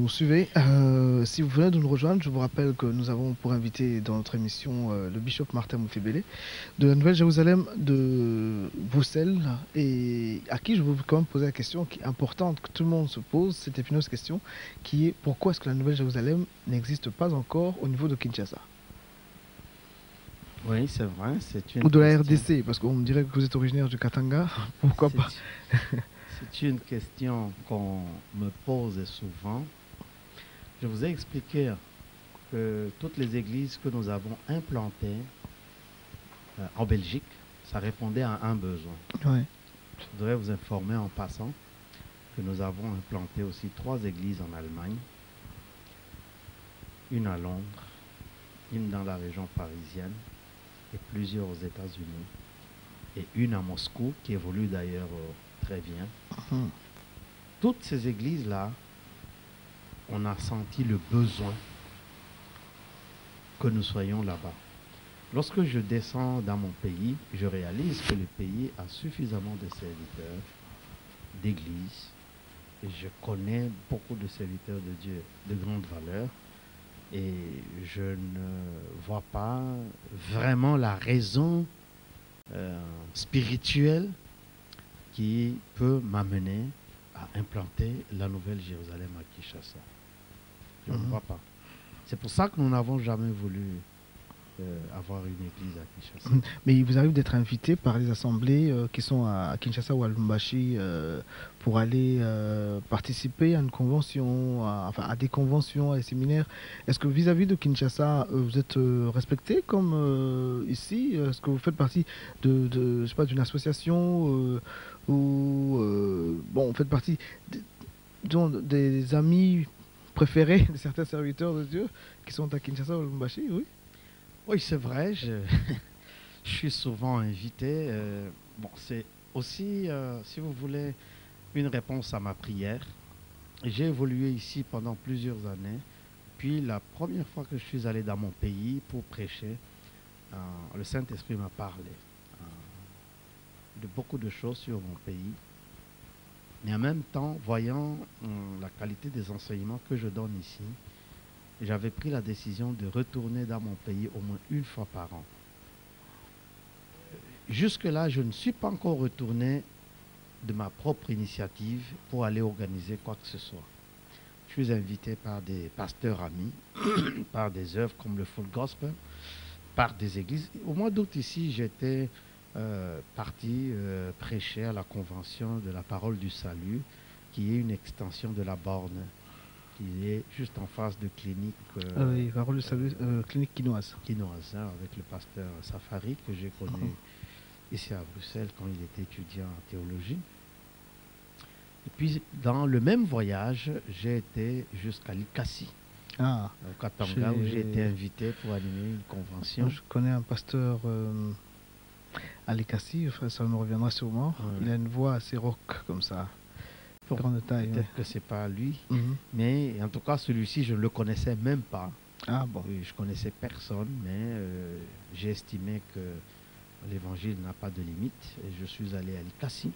nous suivez. Si vous venez de nous rejoindre, je vous rappelle que nous avons pour invité dans notre émission le bishop Martin Moutébélé de la Nouvelle-Jérusalem de Bruxelles et à qui je veux quand même poser la question qui est importante, que tout le monde se pose, cette épineuse question qui est pourquoi est-ce que la Nouvelle-Jérusalem n'existe pas encore au niveau de Kinshasa? Oui, c'est vrai, c'est une Ou de la question. RDC, parce qu'on me dirait que vous êtes originaire du Katanga, pourquoi pas? C'est une question qu'on me pose souvent. Je vous ai expliqué que toutes les églises que nous avons implantées en Belgique, ça répondait à un besoin. Ouais. Je voudrais vous informer en passant que nous avons implanté aussi 3 églises en Allemagne, une à Londres, une dans la région parisienne et plusieurs aux États-Unis et une à Moscou qui évolue d'ailleurs très bien. Toutes ces églises-là, on a senti le besoin que nous soyons là-bas. Lorsque je descends dans mon pays, je réalise que le pays a suffisamment de serviteurs, d'églises, et je connais beaucoup de serviteurs de Dieu de grande valeur, et je ne vois pas vraiment la raison spirituelle qui peut m'amener à implanter la Nouvelle Jérusalem à Kinshasa. Je ne vois pas. C'est pour ça que nous n'avons jamais voulu avoir une église à Kinshasa. Mais il vous arrive d'être invité par les assemblées qui sont à Kinshasa ou à Lubumbashi pour aller participer à une convention, à des conventions, à des séminaires. Est-ce que vis-à-vis de Kinshasa, vous êtes respecté comme ici? Est-ce que vous faites partie je sais pas, d'une association ou bon, vous faites partie des amis préférés de certains serviteurs de Dieu qui sont à Kinshasa ou à Lubumbashi? Oui. Oui, c'est vrai, je suis souvent invité. Bon, c'est aussi, si vous voulez, une réponse à ma prière. J'ai évolué ici pendant plusieurs années. Puis la première fois que je suis allé dans mon pays pour prêcher, le Saint-Esprit m'a parlé de beaucoup de choses sur mon pays. Mais en même temps, voyant la qualité des enseignements que je donne ici, j'avais pris la décision de retourner dans mon pays au moins une fois par an. Jusque-là, je ne suis pas encore retourné de ma propre initiative pour aller organiser quoi que ce soit. Je suis invité par des pasteurs amis, par des œuvres comme le Full Gospel, par des églises. Au mois d'août ici, j'étais parti prêcher à la convention de la parole du salut, qui est une extension de la borne, qui est juste en face de clinique. Oui, parole du salut, clinique quinoise. Quinoise, hein, avec le pasteur Safari, que j'ai connu ici à Bruxelles quand il était étudiant en théologie. Et puis, dans le même voyage, j'ai été jusqu'à Likasi, au Katanga, où j'ai été invité pour animer une convention. Je connais un pasteur à Likasi, ça me reviendra sûrement. Il a une voix assez rock comme ça. Bon, peut-être que ce n'est pas lui, mais en tout cas, celui-ci, je ne le connaissais même pas. Ah bon. Je connaissais personne, mais j'ai estimé que l'évangile n'a pas de limite et je suis allé à Likasi.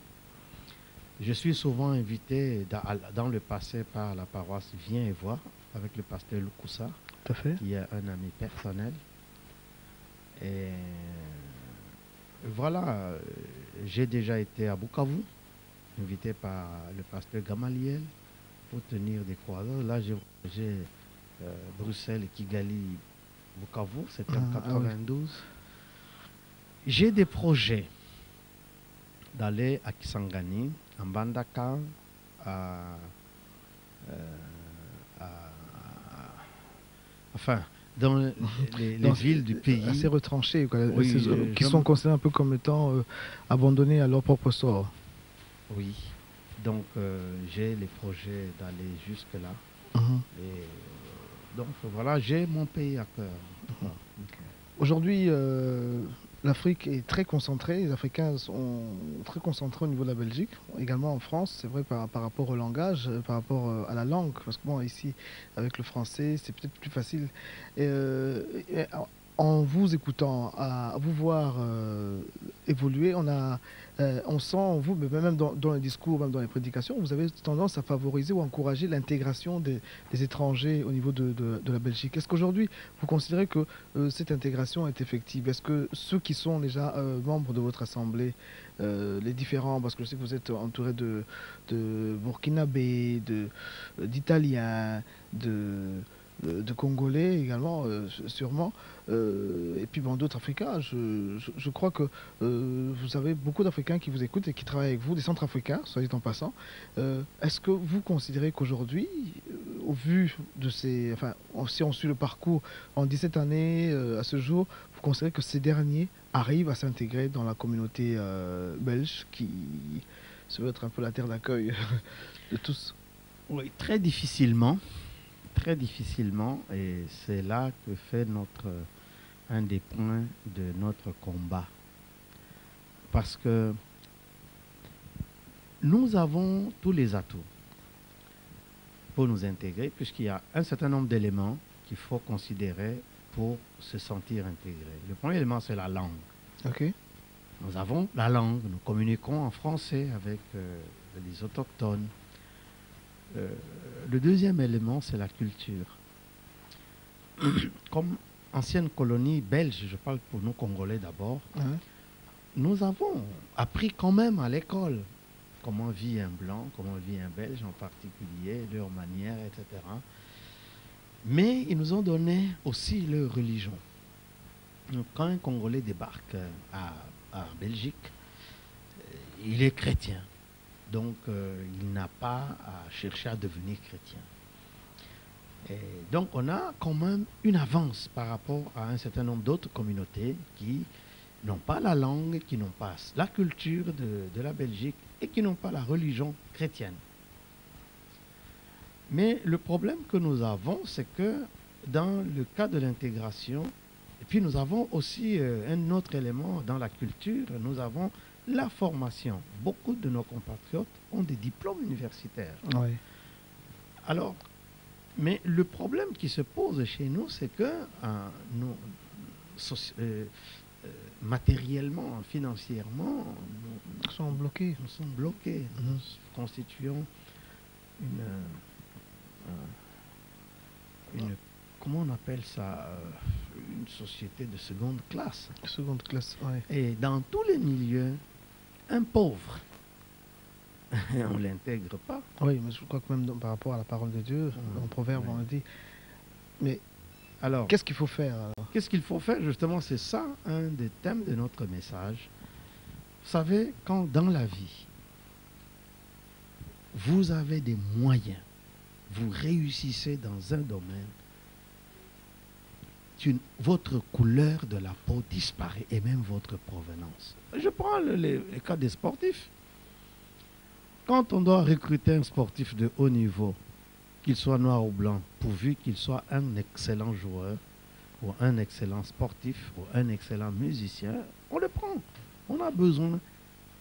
Je suis souvent invité dans le passé par la paroisse Viens et Vois avec le pasteur Lukoussa, qui est un ami personnel. Et voilà, j'ai déjà été à Bukavu, invité par le pasteur Gamaliel pour tenir des croisades. Là, j'ai Bruxelles, Kigali, Bukavu, c'était en 92. J'ai des projets d'aller à Kisangani, en Bandaka, enfin, dans les villes du pays. Assez retranchées, quoi, oui, qui sont considérées un peu comme étant abandonnées à leur propre sort. Oui, donc j'ai les projets d'aller jusque-là. Et donc voilà, j'ai mon pays à cœur. Aujourd'hui, l'Afrique est très concentrée, les Africains sont très concentrés au niveau de la Belgique, également en France, c'est vrai par rapport au langage, par rapport à la langue, parce que bon, ici, avec le français, c'est peut-être plus facile. en vous écoutant, à vous voir évoluer, on sent en vous, mais même dans les discours, même dans les prédications, vous avez tendance à favoriser ou encourager l'intégration des étrangers au niveau de la Belgique. Est-ce qu'aujourd'hui, vous considérez que cette intégration est effective? Est-ce que ceux qui sont déjà membres de votre assemblée, les différents, parce que je sais que vous êtes entouré de Burkinabés, d'Italiens, de Congolais également, sûrement, et puis bon, d'autres Africains. Je crois que vous avez beaucoup d'Africains qui vous écoutent et qui travaillent avec vous, des Centrafricains, soit dit en passant. Est-ce que vous considérez qu'aujourd'hui, au vu de ces... Enfin, si on suit le parcours en 17 années à ce jour, vous considérez que ces derniers arrivent à s'intégrer dans la communauté belge qui se veut être un peu la terre d'accueil de tous? Oui, très difficilement, et c'est là que fait un des points de notre combat. Parce que nous avons tous les atouts pour nous intégrer, puisqu'il y a un certain nombre d'éléments qu'il faut considérer pour se sentir intégré. Le premier élément, c'est la langue. Ok. Nous avons la langue, nous communiquons en français avec les autochtones. Le deuxième élément, c'est la culture. Comme ancienne colonie belge, je parle pour nous Congolais d'abord, nous avons appris quand même à l'école comment vit un blanc, comment vit un belge en particulier, leurs manières, etc. Mais ils nous ont donné aussi leur religion. Donc, quand un Congolais débarque en Belgique, il est chrétien. Donc, il n'a pas à chercher à devenir chrétien. Et donc, on a quand même une avance par rapport à un certain nombre d'autres communautés qui n'ont pas la langue, qui n'ont pas la culture de la Belgique et qui n'ont pas la religion chrétienne. Mais le problème que nous avons, c'est que dans le cas de l'intégration, et puis nous avons aussi un autre élément dans la culture, nous avons la formation. Beaucoup de nos compatriotes ont des diplômes universitaires. Oui. Alors, mais le problème qui se pose chez nous, c'est que nous, matériellement, financièrement, Ils sont bloqués. nous sommes bloqués. Nous constituons comment on appelle ça, une société de seconde classe. Seconde classe, oui. Et dans tous les milieux, un pauvre, on ne l'intègre pas. Oui, mais je crois que même par rapport à la parole de Dieu, en proverbe, on le dit. Mais alors, qu'est-ce qu'il faut faire alors? Qu'est-ce qu'il faut faire? Justement, c'est ça un des thèmes de notre message. Vous savez, quand dans la vie, vous avez des moyens, vous réussissez dans un domaine, votre couleur de la peau disparaît et même votre provenance. Je prends les cas des sportifs. Quand on doit recruter un sportif de haut niveau, qu'il soit noir ou blanc, pourvu qu'il soit un excellent joueur, ou un excellent sportif, ou un excellent musicien, on le prend. On a besoin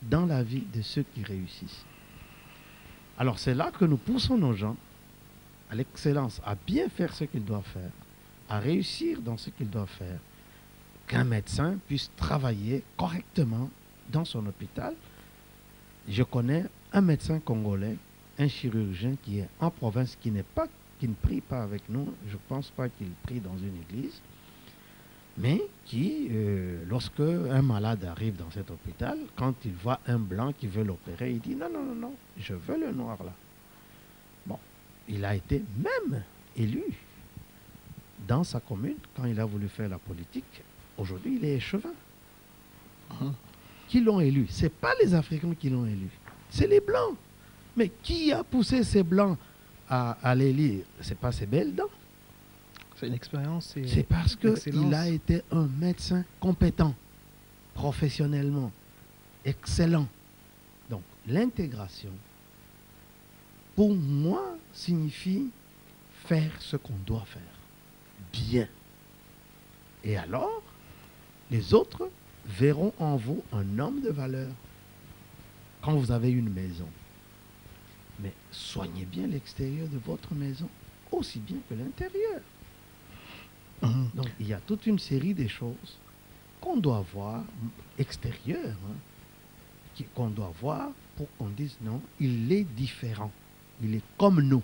dans la vie de ceux qui réussissent. Alors c'est là que nous poussons nos gens à l'excellence, à bien faire ce qu'ils doivent faire, à réussir dans ce qu'ils doivent faire, qu'un médecin puisse travailler correctement dans son hôpital. Je connais un médecin congolais, un chirurgien qui est en province, qui ne prie pas avec nous, je ne pense pas qu'il prie dans une église, mais qui, lorsque un malade arrive dans cet hôpital, quand il voit un blanc qui veut l'opérer, il dit non, non, non, non, je veux le noir là. Bon, il a été même élu dans sa commune quand il a voulu faire la politique. Aujourd'hui, il est échevin. Qui l'ont élu? Ce n'est pas les Africains qui l'ont élu, c'est les Blancs. Mais qui a poussé ces Blancs à l'élire? Ce n'est pas ces belles dents. C'est une expérience. C'est parce qu'il a été un médecin compétent, professionnellement, excellent. Donc, l'intégration, pour moi, signifie faire ce qu'on doit faire. Bien. Et alors, les autres verront en vous un homme de valeur. Quand vous avez une maison, mais soignez bien l'extérieur de votre maison, aussi bien que l'intérieur. Mhm. Donc, il y a toute une série de choses qu'on doit voir extérieures, hein, qu'on doit voir pour qu'on dise non, il est différent. Il est comme nous.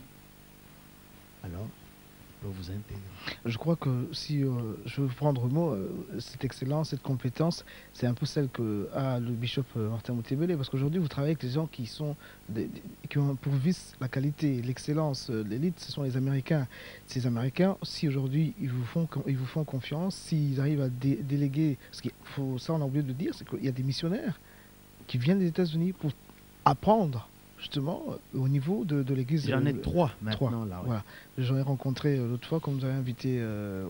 Alors, il peut vous intégrer. Je crois que si je veux prendre le mot, cette excellence, cette compétence, c'est un peu celle que a le bishop Martin Moutébélé, parce qu'aujourd'hui vous travaillez avec des gens qui sont qui ont pour vice la qualité, l'excellence, l'élite, ce sont les Américains. Ces Américains, si aujourd'hui ils vous font confiance, s'ils arrivent à déléguer, ça on a oublié de dire, c'est qu'il y a des missionnaires qui viennent des États-Unis pour apprendre justement au niveau de l'église. J'en ai trois Trois. maintenant là. Ouais. Voilà. J'en ai rencontré l'autre fois, comme vous avez invité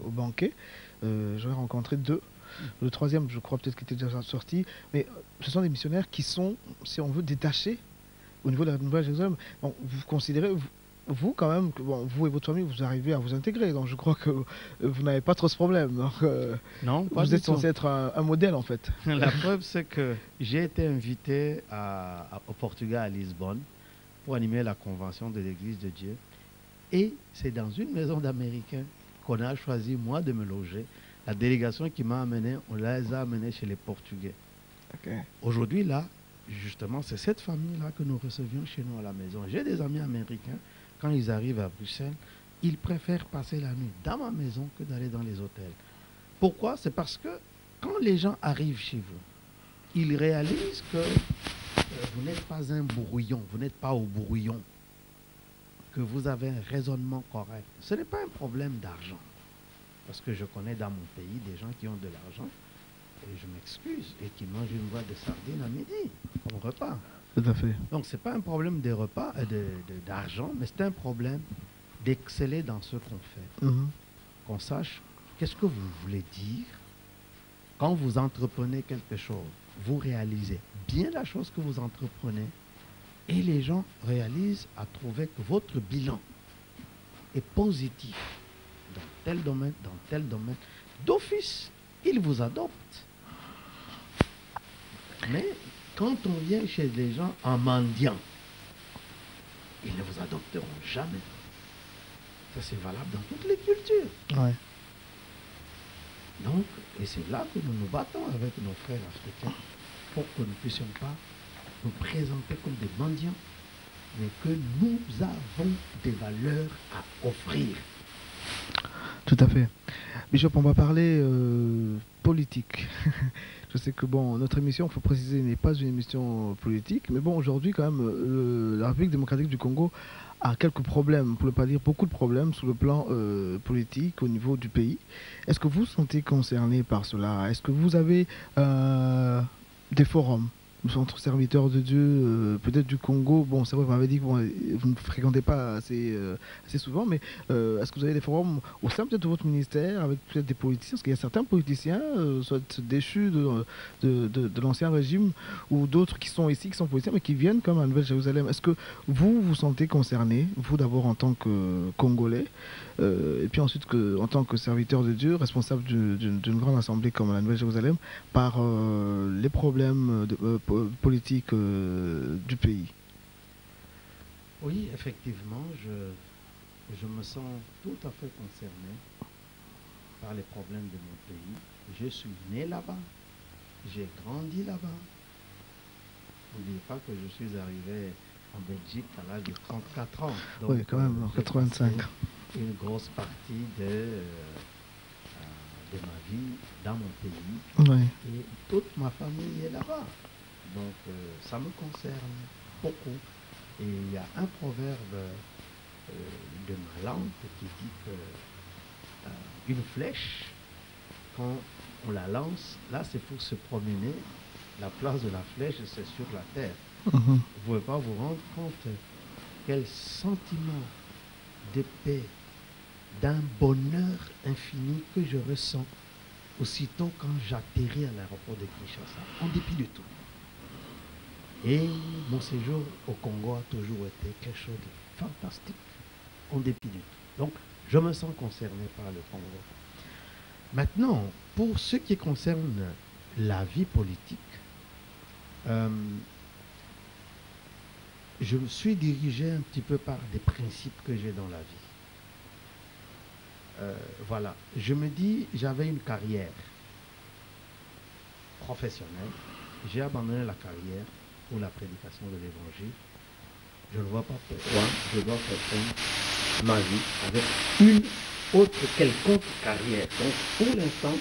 au banquet. J'en ai rencontré deux. Le troisième, je crois peut-être qu'il était déjà sorti. Mais ce sont des missionnaires qui sont, si on veut, détachés au niveau de la Nouvelle-Jérusalem. Donc, vous considérez, vous quand même, que, bon, vous et votre famille, vous arrivez à vous intégrer. Donc je crois que vous n'avez pas trop ce problème. Donc, Non, pas vous du êtes tout. censé être un modèle en fait. La preuve, c'est que j'ai été invité au Portugal, à Lisbonne, pour animer la convention de l'Église de Dieu. Et c'est dans une maison d'Américains qu'on a choisi, moi, de me loger. La délégation qui m'a amené, on les a amenés chez les Portugais. Okay. Aujourd'hui, là, justement, c'est cette famille-là que nous recevions chez nous à la maison. J'ai des amis américains, quand ils arrivent à Bruxelles, ils préfèrent passer la nuit dans ma maison que d'aller dans les hôtels. Pourquoi? C'est parce que quand les gens arrivent chez vous, ils réalisent que vous n'êtes pas un brouillon, vous n'êtes pas au brouillon, que vous avez un raisonnement correct. Ce n'est pas un problème d'argent. Parce que je connais dans mon pays des gens qui ont de l'argent, et je m'excuse, et qui mangent une boîte de sardines à midi, comme repas. Tout à fait. Donc ce n'est pas un problème de repas, d'argent, mais c'est un problème d'exceller dans ce qu'on fait. Qu'on sache qu'est-ce que vous voulez dire. Quand vous entreprenez quelque chose, vous réalisez bien la chose que vous entreprenez, et les gens réalisent à trouver que votre bilan est positif dans tel domaine. D'office, ils vous adoptent. Mais quand on vient chez les gens en mendiant, ils ne vous adopteront jamais. Ça, c'est valable dans toutes les cultures. Ouais. Donc, et c'est là que nous nous battons avec nos frères africains pour que nous ne puissions pas nous présenter comme des mendiants, mais que nous avons des valeurs à offrir. Tout à fait. Bishop, on va parler politique. Je sais que bon, notre émission, il faut préciser, n'est pas une émission politique, mais bon, aujourd'hui, quand même, la République démocratique du Congo a quelques problèmes, pour ne pas dire beaucoup de problèmes, sur le plan politique au niveau du pays. Est-ce que vous vous sentez concerné par cela? Est-ce que vous avez des forums entre serviteurs de Dieu, peut-être du Congo? Bon, c'est vrai, vous m'avez dit que vous ne fréquentez pas assez souvent, mais est-ce que vous avez des forums au sein peut-être de votre ministère avec peut-être des politiciens? Parce qu'il y a certains politiciens, soit déchus de l'ancien régime, ou d'autres qui sont ici, qui sont politiciens, mais qui viennent comme à Nouvelle-Jérusalem. Est-ce que vous vous sentez concerné, vous d'abord en tant que Congolais, et puis ensuite en tant que serviteur de Dieu, responsable d'une grande assemblée comme la Nouvelle-Jérusalem, par les problèmes politiques du pays? Oui, effectivement, je me sens tout à fait concerné par les problèmes de mon pays. Je suis né là-bas, j'ai grandi là-bas. N'oubliez pas que je suis arrivé en Belgique à l'âge de 34 ans. Donc, oui, quand même, en 85. Une grosse partie de ma vie dans mon pays. Oui. Et toute ma famille est là-bas. Donc, ça me concerne beaucoup. Et il y a un proverbe de ma langue qui dit que une flèche, quand on la lance, là c'est pour se promener. La place de la flèche, c'est sur la terre. Vous ne pouvez pas vous rendre compte quel sentiment de paix, d'un bonheur infini que je ressens aussitôt quand j'atterris à l'aéroport de Kinshasa, en dépit de tout. Et mon séjour au Congo a toujours été quelque chose de fantastique, en dépit de tout. Donc, je me sens concerné par le Congo. Maintenant, pour ce qui concerne la vie politique, je me suis dirigé un petit peu par des principes que j'ai dans la vie. Voilà. Je me dis, j'avais une carrière professionnelle. J'ai abandonné la carrière pour la prédication de l'évangile. Je ne vois pas pourquoi je dois faire ma vie avec une autre quelconque carrière. Donc, pour l'instant,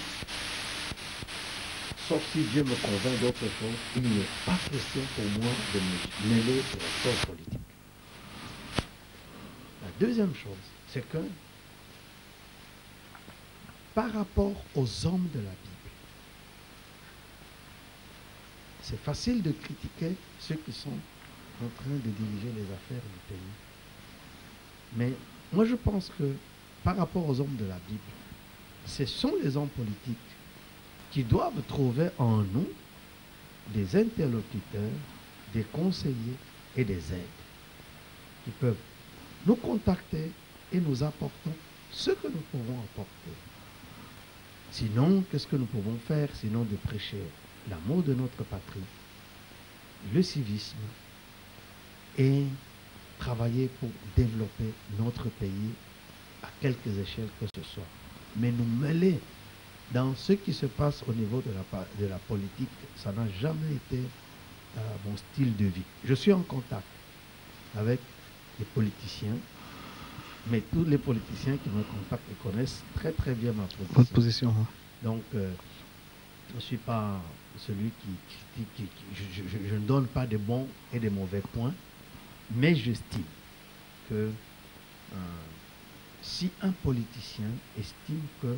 sauf si Dieu me convainc d'autre chose, il n'est pas question pour moi de me mêler de la chose politique. La deuxième chose, c'est que par rapport aux hommes de la Bible, c'est facile de critiquer ceux qui sont en train de diriger les affaires du pays. Mais moi je pense que par rapport aux hommes de la Bible, ce sont les hommes politiques qui doivent trouver en nous des interlocuteurs, des conseillers et des aides qui peuvent nous contacter et nous apporter ce que nous pouvons apporter. Sinon, qu'est-ce que nous pouvons faire sinon de prêcher l'amour de notre patrie, le civisme et travailler pour développer notre pays à quelques échelles que ce soit. Mais nous mêler dans ce qui se passe au niveau de la politique, ça n'a jamais été mon style de vie. Je suis en contact avec les politiciens, mais tous les politiciens qui me contactent ils connaissent très très bien ma position. Votre position. Hein. Donc, je ne suis pas celui qui je ne donne pas de bons et de mauvais points, mais j'estime que si un politicien estime que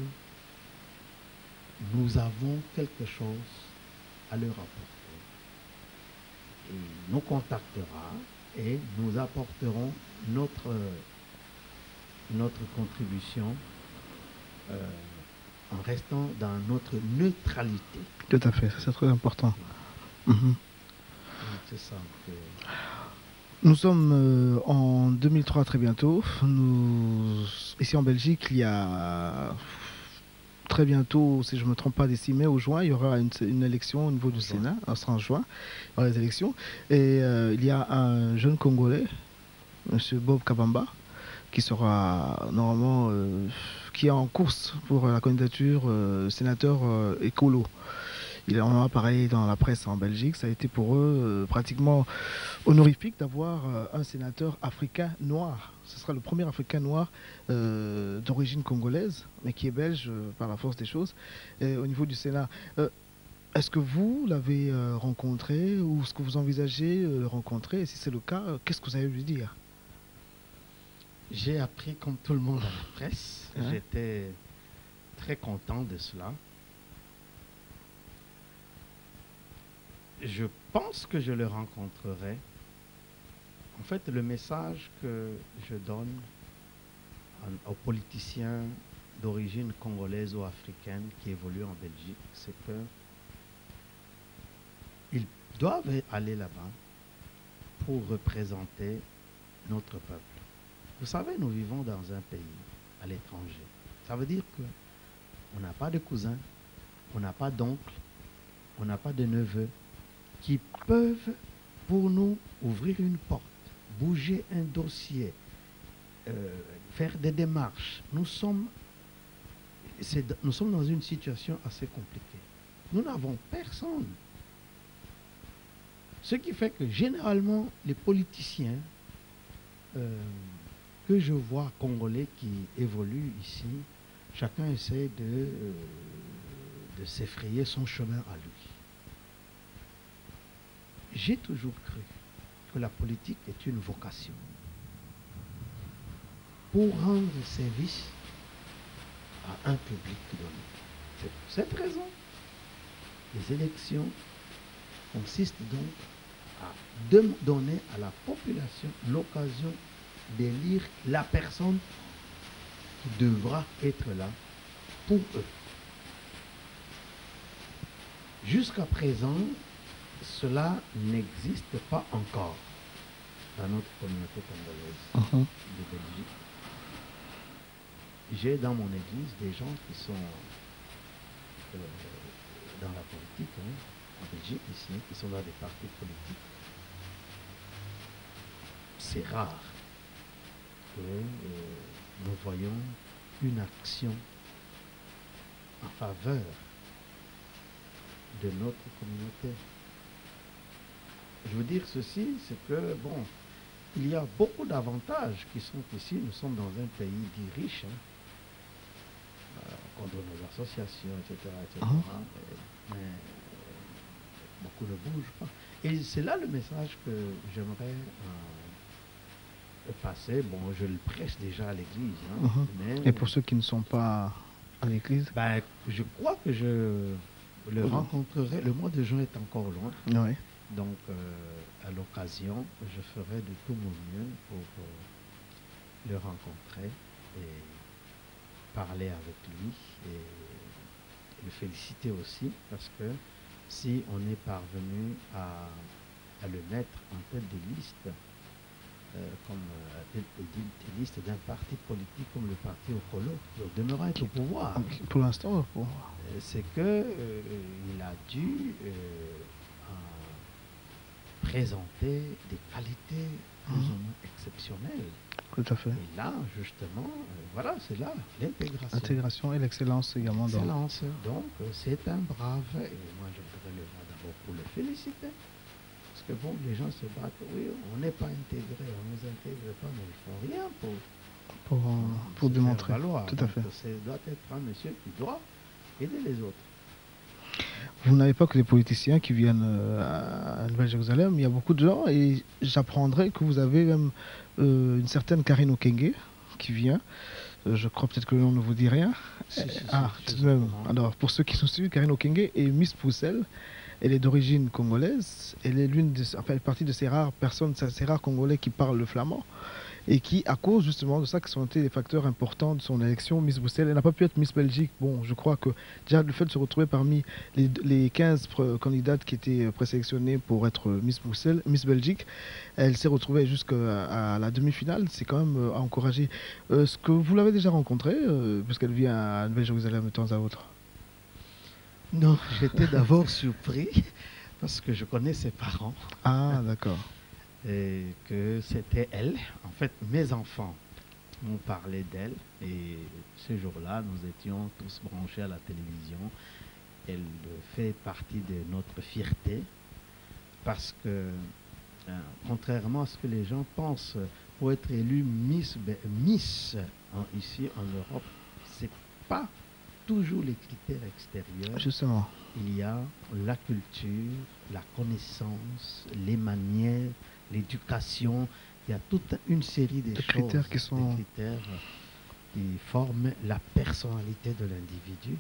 nous avons quelque chose à leur apporter, il nous contactera et nous apporterons notre contribution en restant dans notre neutralité. Tout à fait, c'est très important. C'est ça. Nous sommes en 2003 très bientôt. Ici en Belgique, il y a très bientôt, si je ne me trompe pas, d'ici mai ou juin, il y aura une élection au niveau du Sénat, en juin, il y aura les élections. Et il y a un jeune Congolais, M. Bob Kabamba, qui sera normalement, qui est en course pour la candidature sénateur écolo. Il en a parlé dans la presse en Belgique. Ça a été pour eux pratiquement honorifique d'avoir un sénateur africain noir. Ce sera le premier africain noir d'origine congolaise, mais qui est belge par la force des choses. Et au niveau du Sénat, est-ce que vous l'avez rencontré ou est-ce que vous envisagez de le rencontrer? Et si c'est le cas, qu'est-ce que vous allez lui dire? J'ai appris comme tout le monde à la presse. Hein? J'étais très content de cela. Je pense que je le rencontrerai. En fait, le message que je donne aux politiciens d'origine congolaise ou africaine qui évoluent en Belgique, c'est que ils doivent aller là-bas pour représenter notre peuple. Vous savez, nous vivons dans un pays à l'étranger. Ça veut dire qu'on n'a pas de cousins, on n'a pas d'oncles, on n'a pas de neveux qui peuvent, pour nous, ouvrir une porte, bouger un dossier, faire des démarches. Nous sommes dans une situation assez compliquée. Nous n'avons personne. Ce qui fait que, généralement, les politiciens que je vois congolais qui évoluent ici, chacun essaie de s'effrayer son chemin à lui. J'ai toujours cru que la politique est une vocation pour rendre service à un public donné. C'est pour cette raison. Les élections consistent donc à donner à la population l'occasion d'élire la personne qui devra être là pour eux. Jusqu'à présent, cela n'existe pas encore dans notre communauté congolaise de Belgique. J'ai dans mon église des gens qui sont dans la politique, en Belgique ici, qui sont dans des partis politiques. C'est rare que nous voyons une action en faveur de notre communauté. Je veux dire ceci, c'est que, bon, il y a beaucoup d'avantages qui sont ici. Nous sommes dans un pays dit riche, hein, contre nos associations, etc. etc. Mais beaucoup ne bougent pas. Et c'est là le message que j'aimerais passer. Bon, je le prêche déjà à l'église. Hein, Et pour ceux qui ne sont pas à l'église, ben, je crois que je le rencontrerai. Le mois de juin est encore loin. Oui. Donc, à l'occasion, je ferai de tout mon mieux pour le rencontrer et parler avec lui et le féliciter aussi, parce que si on est parvenu à le mettre en tête de liste, comme des listes d'un parti politique comme le parti Okolo, qui demeurera être au pouvoir. Pour l'instant, c'est que il a dû présenter des qualités plus ou moins exceptionnelles. Tout à fait. Et là, justement, voilà, c'est là l'intégration. L'intégration et l'excellence également. L'excellence. Donc, c'est un brave. Et moi, je voudrais le voir d'abord pour le féliciter. Parce que bon, les gens se battent. Oui, on n'est pas intégré, on ne nous intègre pas, mais ils ne font rien pour démontrer. Valoir. Tout à fait. Ça doit être un monsieur qui doit aider les autres. Vous n'avez pas que les politiciens qui viennent à Nouvelle-Jérusalem, il y a beaucoup de gens et j'apprendrai que vous avez même une certaine Karine Okenge qui vient. Je crois peut-être que le nom ne vous dit rien. Tout de même. Alors, pour ceux qui sont suivis, Karine Okenge est Miss Poussel. Elle est d'origine congolaise. Elle est elle fait partie de ces rares personnes, ces rares Congolais qui parlent le flamand. Et qui, à cause justement de ça, qui sont été des facteurs importants de son élection, Miss Bruxelles, elle n'a pas pu être Miss Belgique. Bon, je crois que déjà le fait de se retrouver parmi les 15 candidates qui étaient présélectionnées pour être Miss Bruxelles, Miss Belgique, elle s'est retrouvée jusqu'à la demi-finale. C'est quand même à encourager. Est-ce que vous l'avez déjà rencontrée, puisqu'elle vient à Nouvelle-Jérusalem de temps à autre? Non, j'étais d'abord surpris parce que je connais ses parents. Ah, d'accord. Et que c'était elle. En fait, mes enfants m'ont parlé d'elle. Et ce jour-là, nous étions tous branchés à la télévision. Elle fait partie de notre fierté parce que, contrairement à ce que les gens pensent, pour être élu Miss ici en Europe, c'est pas toujours les critères extérieurs. Justement. Il y a la culture, la connaissance, les manières, l'éducation. Il y a toute une série de choses, critères qui forment la personnalité de l'individu.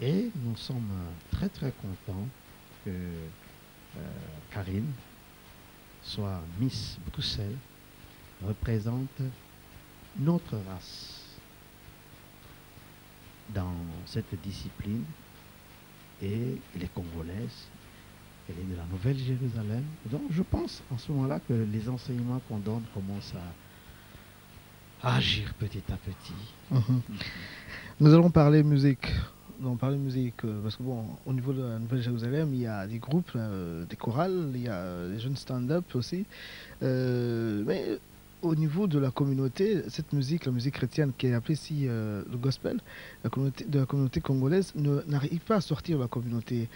Et nous sommes très très contents que Karine soit Miss Bruxelles, représente notre race dans cette discipline, et elle est congolaise, elle est de la Nouvelle-Jérusalem. Donc je pense en ce moment-là que les enseignements qu'on donne commencent à agir petit à petit. Nous allons parler musique. Parce que bon, au niveau de la Nouvelle-Jérusalem, il y a des groupes, des chorales, il y a des jeunes stand-up aussi. Mais au niveau de la communauté, cette musique, la musique chrétienne qui est appelée ici le gospel, de la communauté congolaise, n'arrive pas à sortir de la communauté.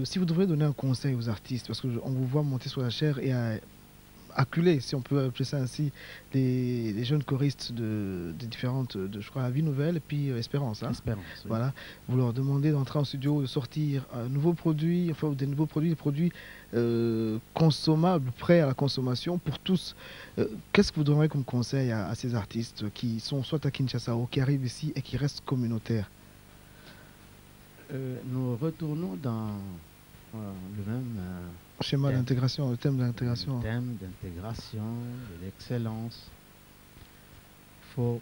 Si vous devriez donner un conseil aux artistes, parce qu'on vous voit monter sur la chaire et acculer, si on peut appeler ça ainsi, les jeunes choristes de différentes, je crois, La Vie Nouvelle et puis Espérance. Hein. Espérance, oui. Voilà. Vous leur demandez d'entrer en studio, de sortir un nouveau produit, enfin des nouveaux produits, des produits consommables, prêts à la consommation pour tous. Qu'est-ce que vous donneriez comme conseil à ces artistes qui sont soit à Kinshasa ou qui arrivent ici et qui restent communautaires? Nous retournons dans le même schéma d'intégration, le thème d'intégration. Le thème d'intégration, de l'excellence. Il faut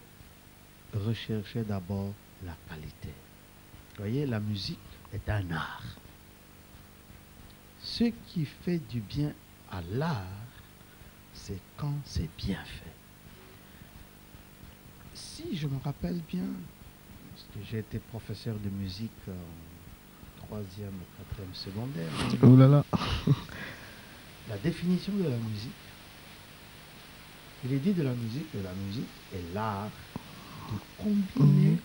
rechercher d'abord la qualité. Vous voyez, la musique est un art. Ce qui fait du bien à l'art, c'est quand c'est bien fait. Si je me rappelle bien, parce que j'ai été professeur de musique en 3e et 4e secondaire. Oh là là. La définition de la musique, il est dit de la musique est l'art de combiner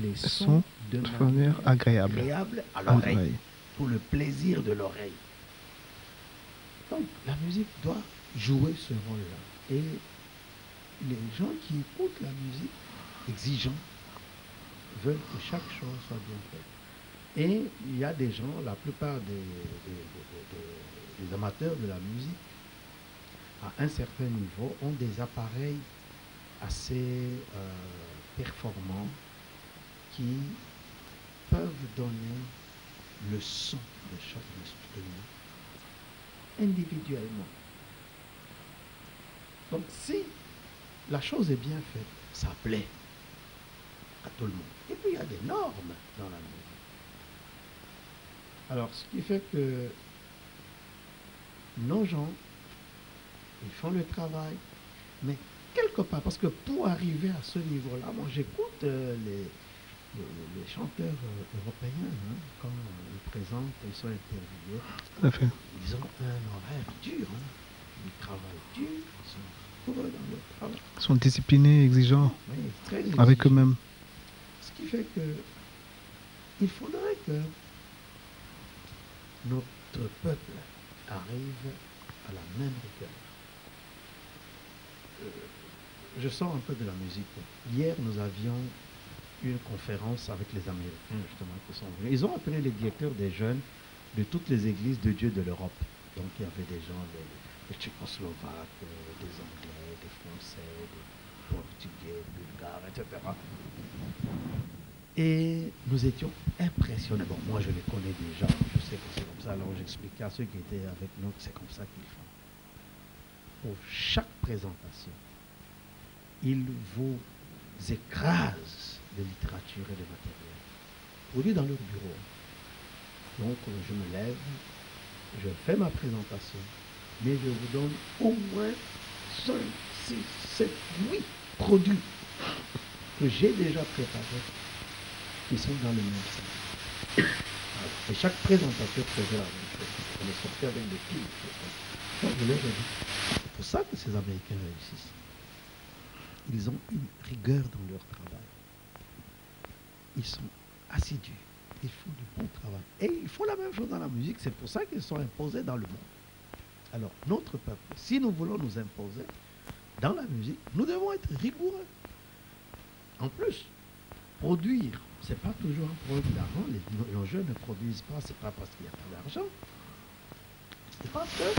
les sons de manière agréable à l'oreille, pour le plaisir de l'oreille. Donc, la musique doit jouer ce rôle-là. Et les gens qui écoutent la musique, exigeants, veulent que chaque chose soit bien faite. Et il y a des gens, la plupart des amateurs de la musique, à un certain niveau, ont des appareils assez performants qui peuvent donner le son de chaque instrument individuellement. Donc si la chose est bien faite, ça plaît à tout le monde. Et puis il y a des normes dans la musique. Alors ce qui fait que nos gens, ils font le travail, mais quelque part, parce que pour arriver à ce niveau-là, moi j'écoute les chanteurs européens, hein, quand ils présentent, ils sont interviewés. Tout à fait. Ils ont un horaire dur, hein. Ils travaillent dur, ils sont heureux dans leur travail. Ils sont disciplinés, exigeants, Oui, très avec exigeants. eux-mêmes. Ce qui fait que il faudrait que notre peuple arrive à la même rigueur. Je sors un peu de la musique. Hier, nous avions une conférence avec les Américains, justement, qui sont venus. Ils ont appelé les directeurs des jeunes de toutes les églises de Dieu de l'Europe. Donc, il y avait des gens, des Tchécoslovaques, des Anglais, des Français, des Portugais, Bulgares, etc. Et nous étions impressionnés. Bon, moi, je les connais déjà. Je sais que c'est comme ça. Alors, j'expliquais à ceux qui étaient avec nous que c'est comme ça qu'ils font. Pour chaque présentation, ils vous écrasent de littérature et de matériel produit dans leur bureau. Donc, je me lève, je fais ma présentation, mais je vous donne au moins 5, 6, 7, 8 produits que j'ai déjà préparés qui sont dans le même sens. Et chaque présentateur faisait la même chose. On est sorti avec des films. Donc, je leur ai dit, c'est pour ça que ces Américains réussissent. Ils ont une rigueur dans leur travail. Ils sont assidus. Ils font du bon travail. Et ils font la même chose dans la musique. C'est pour ça qu'ils sont imposés dans le monde. Alors, notre peuple, si nous voulons nous imposer dans la musique, nous devons être rigoureux. En plus, produire, ce n'est pas toujours un problème d'argent. Les jeunes ne produisent pas, ce n'est pas parce qu'il n'y a pas d'argent. C'est parce que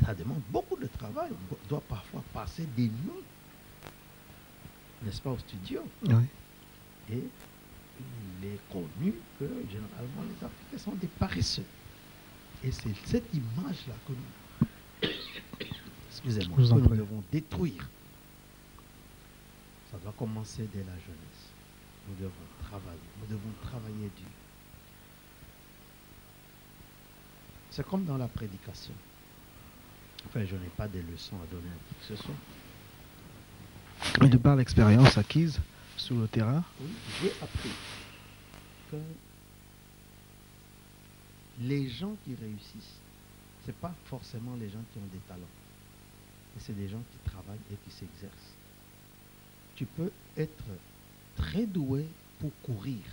ça demande beaucoup de travail. On doit parfois passer des nuits, n'est-ce pas, au studio. Oui. Et il est connu que généralement les Africains sont des paresseux. Et c'est cette image-là que nous, excusez-moi, que nous devons détruire. Ça doit commencer dès la jeunesse. Nous devons travailler dur. C'est comme dans la prédication. Enfin, je n'ai pas des leçons à donner à qui que ce soit. Mais de par l'expérience acquise sur le terrain, oui, j'ai appris que les gens qui réussissent, ce n'est pas forcément les gens qui ont des talents, mais c'est des gens qui travaillent et qui s'exercent. Tu peux être très doué pour courir,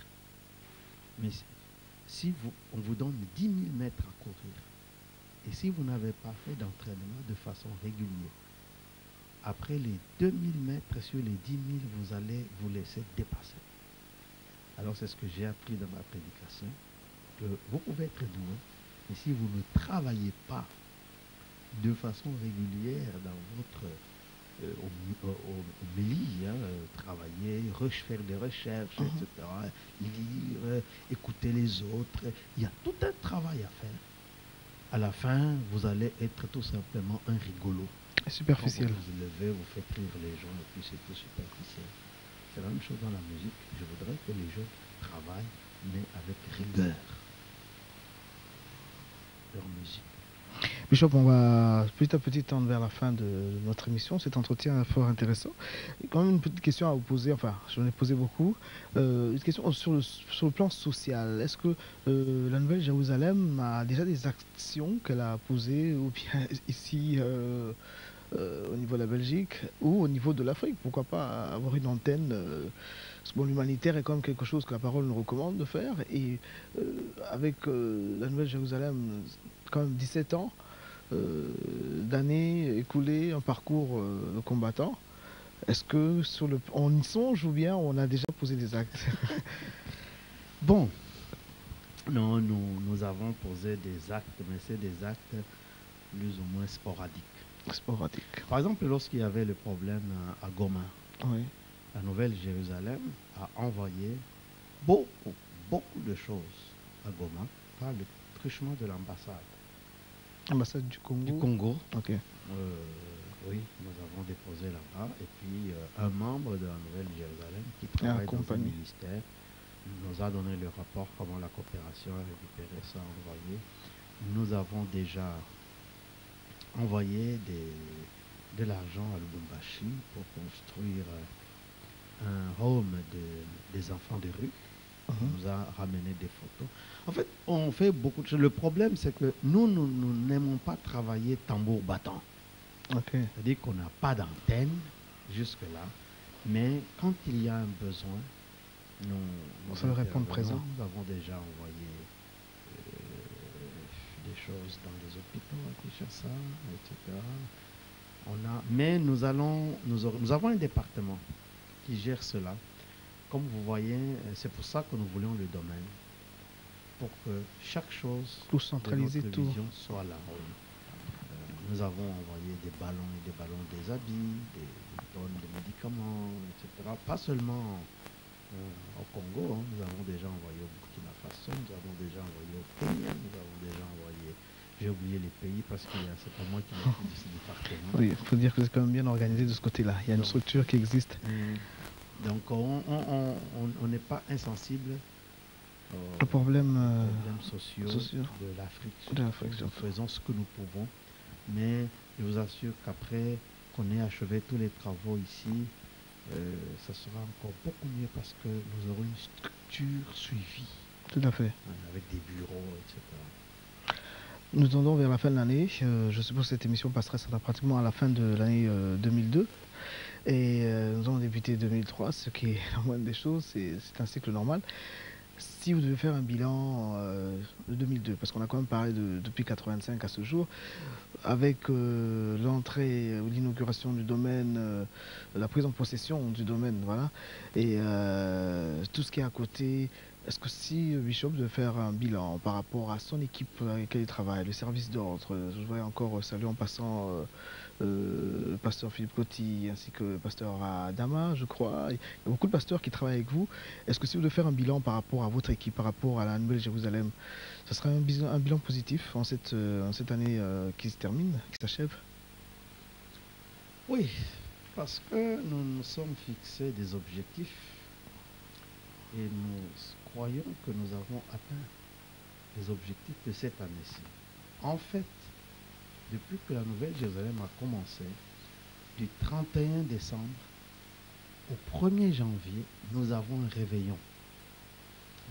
mais si on vous donne 10 000 mètres à courir, et si vous n'avez pas fait d'entraînement de façon régulière, après les 2000 mètres sur les 10 000, vous allez vous laisser dépasser. Alors c'est ce que j'ai appris dans ma prédication, que vous pouvez être doué, mais si vous ne travaillez pas de façon régulière dans votre au MELI, travailler, faire des recherches, etc., lire, écouter les autres, il y a tout un travail à faire. À la fin, vous allez être tout simplement un rigolo. Superficiel. Quand vous vous levez, vous faites rire les gens et puis c'est tout superficiel. C'est la même chose dans la musique. Je voudrais que les gens travaillent, mais avec rigueur. Leur musique. Bishop, on va petit à petit tendre vers la fin de notre émission. Cet entretien est fort intéressant. Quand même une petite question à vous poser, enfin j'en ai posé beaucoup. Une question sur le plan social. Est-ce que la Nouvelle-Jérusalem a déjà des actions qu'elle a posées ou bien ici au niveau de la Belgique ou au niveau de l'Afrique. Pourquoi pas avoir une antenne parce que bon, l'humanitaire est quand même quelque chose que la parole nous recommande de faire. Et avec la Nouvelle-Jérusalem, quand même 17 ans d'années écoulées, un parcours de combattant, est-ce que on y songe ou bien on a déjà posé des actes? Bon, non, nous avons posé des actes, mais c'est des actes plus ou moins sporadiques. Sporadique. Par exemple, lorsqu'il y avait le problème à Goma, Oui. la Nouvelle-Jérusalem a envoyé beaucoup de choses à Goma par le truchement de l'ambassade. Ambassade du Congo. Du Congo. Ok. Oui, nous avons déposé là-bas. Et puis, un membre de la Nouvelle-Jérusalem qui travaille dans un ministère nous a donné le rapport, comment la coopération a récupéré ça, envoyé. Nous avons déjà envoyé de l'argent à Lubumbashi pour construire un home des enfants de rue. On nous a ramené des photos. En fait, on fait beaucoup de choses. Le problème, c'est que nous n'aimons pas travailler tambour battant. Okay. C'est-à-dire qu'on n'a pas d'antenne jusque-là. Mais quand il y a un besoin, nous ça répond présent. Nous avons déjà envoyé des choses dans les hôpitaux à Kinshasa, etc. Mais nous avons un département qui gère cela. Comme vous voyez, c'est pour ça que nous voulons le domaine, pour que chaque chose pour centraliser de notre tout vision soit là. Nous avons envoyé des ballons des habits, des tonnes de médicaments, etc. Pas seulement au Congo, hein. Nous avons déjà envoyé au Burkina Faso, nous avons déjà envoyé au Kenya, nous avons déjà envoyé... J'ai oublié les pays parce que c'est pas moi qui m'occupe de ce département. Oui, il faut dire que c'est quand même bien organisé de ce côté-là. Il y a une structure qui existe. Donc on n'est pas insensible aux problèmes sociaux de l'Afrique. Nous faisons ce que nous pouvons, mais je vous assure qu'après qu'on ait achevé tous les travaux ici, ça sera encore beaucoup mieux parce que nous aurons une structure suivie. Tout à fait. Avec des bureaux, etc. Nous tendons vers la fin de l'année. Je suppose que cette émission passera pratiquement à la fin de l'année 2002. Et nous avons débuté 2003, ce qui est la moindre des choses, c'est un cycle normal. Si vous devez faire un bilan de 2002, parce qu'on a quand même parlé depuis 85 à ce jour, avec l'entrée ou l'inauguration du domaine, la prise en possession du domaine, voilà, et tout ce qui est à côté, est-ce que si Bishop devait faire un bilan par rapport à son équipe avec laquelle il travaille, le service d'ordre, je voudrais encore saluer en passant le pasteur Philippe Coty ainsi que le pasteur Adama, je crois. Il y a beaucoup de pasteurs qui travaillent avec vous. Est-ce que si vous devez faire un bilan par rapport à votre équipe, par rapport à la Nouvelle-Jérusalem, ce serait un bilan positif en cette année qui se termine, qui s'achève? Oui, parce que nous nous sommes fixés des objectifs et nous croyons que nous avons atteint les objectifs de cette année-ci. En fait, depuis que la Nouvelle-Jérusalem a commencé, du 31 décembre au 1er janvier, nous avons un réveillon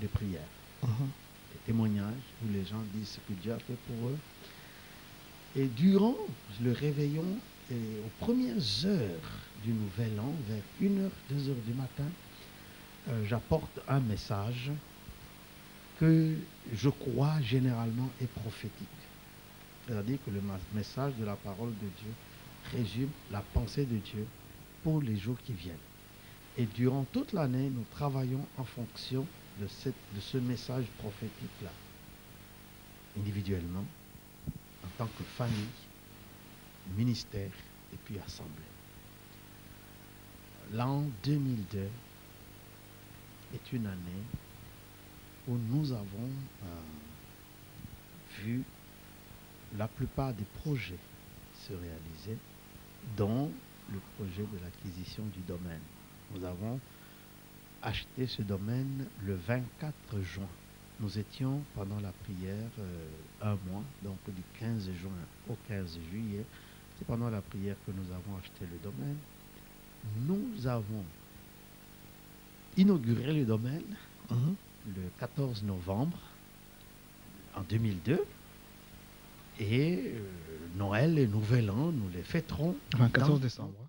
de prière, des témoignages où les gens disent ce que Dieu a fait pour eux. Et durant le réveillon, et aux premières heures du nouvel an, vers 1h, 2h du matin, j'apporte un message que je crois généralement est prophétique. C'est-à-dire que le message de la parole de Dieu résume la pensée de Dieu pour les jours qui viennent. Et durant toute l'année, nous travaillons en fonction de ce message prophétique-là, individuellement, en tant que famille, ministère et puis assemblée. L'an 2002 est une année où nous avons vu la plupart des projets se réaliser, dont le projet de l'acquisition du domaine. Nous avons acheté ce domaine le 24 juin. Nous étions pendant la prière un mois, donc du 15 juin au 15 juillet. C'est pendant la prière que nous avons acheté le domaine. Nous avons inauguré le domaine le 14 novembre en 2002. Et Noël et Nouvel An, nous les fêterons. 14 décembre.